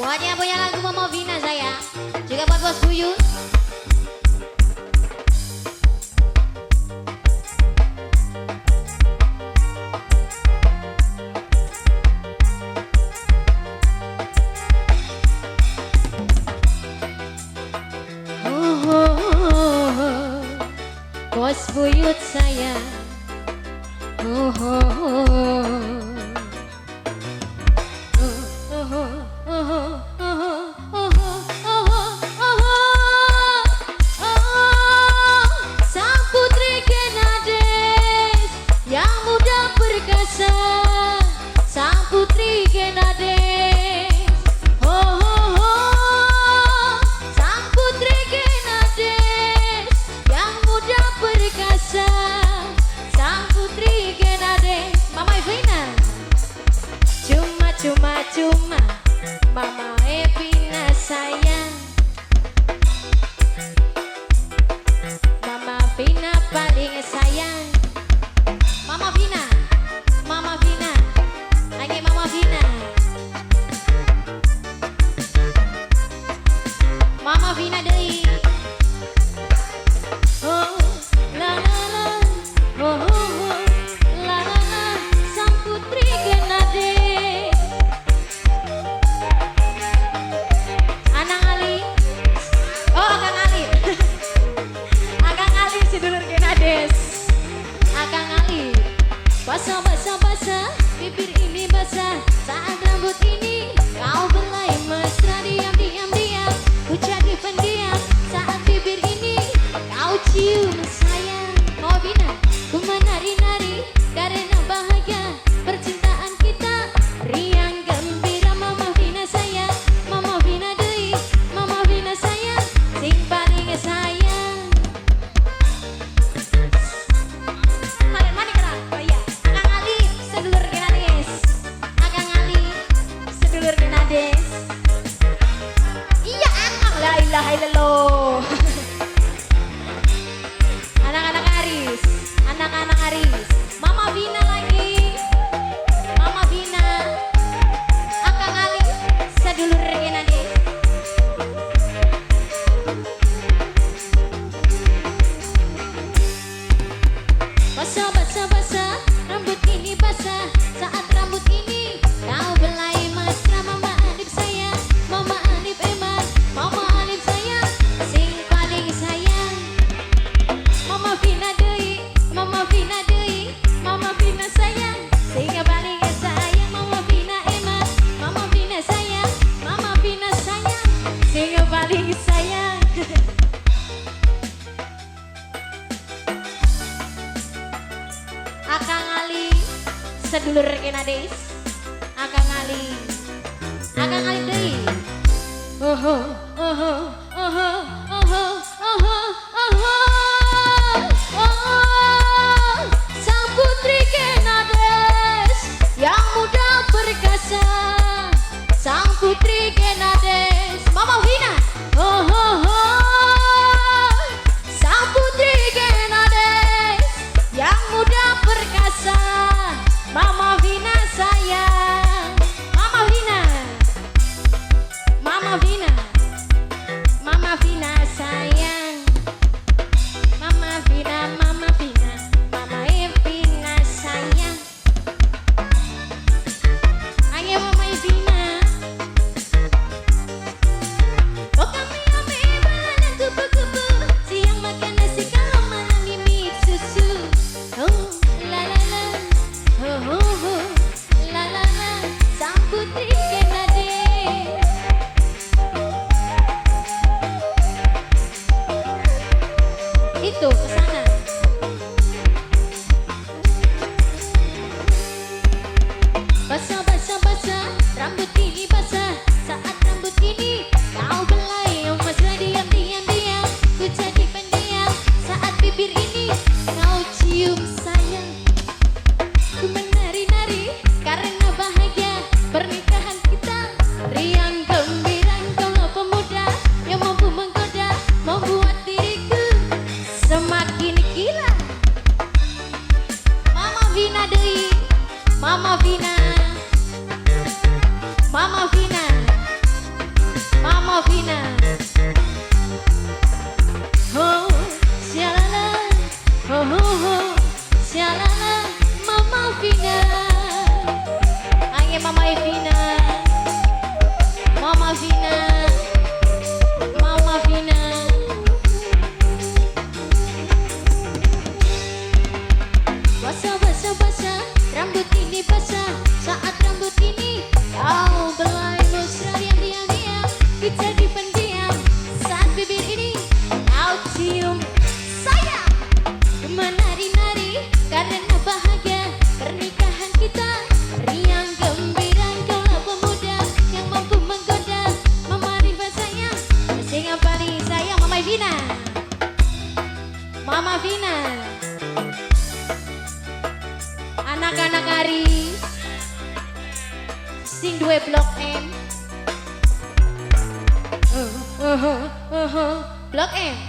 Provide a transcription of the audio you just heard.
Buat yang punya lagu Mama Vina saya, juga buat Bos Buyut. Bos Buyut saya, sang putri Genades yang muda perkasa, sang putri Genades, sang putri Genades yang muda perkasa, sang putri Genades. Mama Vina, cuma Mama Vina sayang, Mama Vina paling sayang. Mama Vina, lagi Mama Vina, Mama Vina deui. Oh la la la, la la la, sang putri Genades. Anang Ali, oh Akang Ali, Akang Ali sedulur Genades, Akang Ali. Basah, bibir ini basah saat rambut ini kau belai mesra. Diam, ku jadi pendiam saat bibir ini kau cium sayang. Oh Vina, ku menari-nari karena bahagia percintaan kita riang gembira. Mama Vina sayang, Mama Vina deui, Mama Vina sayang, sing paling sayang. Kalian mana gerak? Oh iya, Akang Ali sedulur Genades, Akang Ali sedulur Genades. Iya Akang, la ilaha illallah. Anak-anak Aris, anak-anak Aris, Mama Vina lagi, Mama Vina, Akang Ali sedulur Genades. Basah, rambut ini basah saat rambut ini kau belai mesra. Mama Alif sayang, Mama Alif emas, Mama Alif sayang, sing paling sayang. Mama Vina deui, Mama Vina deui, Mama Vina sayang, sing paling sayang. Mama Vina emas, Mama Vina sayang, Mama Vina sayang, sing paling sayang. Akang Ali sedulur Genades, Akang Ali deui. Sang putri Genades yang muda perkasa, sang putri Genades. Mama Vina, sang putri Genades yang muda perkasa, Mama Vina sayang. Mama Vina, Mama Vina, Mama Vina sayang. Mama Vina, Mama Vina, Mama Vina sayang. Ayo Mama Vina, oh kami ame balanan kupu-kupu, siang makan nasi kalau malam mimik susu. Oh la la la, la la la, sang putri Genades. Itu kesana. Basah, rambut ini basah saat rambut ini kau belai mesra. Diam, ku jadi pendiam saat bibir ini kau cium sayang. Ku menari-nari karena bahagia pernikahan kita riang gembira. Engkau pemuda yang mampu menggoda, membuat diriku semakin gila. Mama Vina deui, Mama Vina, Mama Vina, Mama Vina. Oh, shalala, oh, shalala, Mama Vina. Ayo Mama Vina, Mama Vina, Mama Vina. Basah, basah, basah, rambut ini basah. Saat rambut ini kau belai mesra diam-diam, kita dipendiam. Saat bibir ini kau cium saya, menari-nari karena bahagia pernikahan kita. Riang gembira, kaulah pemuda yang mampu menggoda. Mama Rifa sayang, sing apa nih sayang Mama Vina, Mama Vina. Anak-anak Ari sing duwe Blok M. Blok M.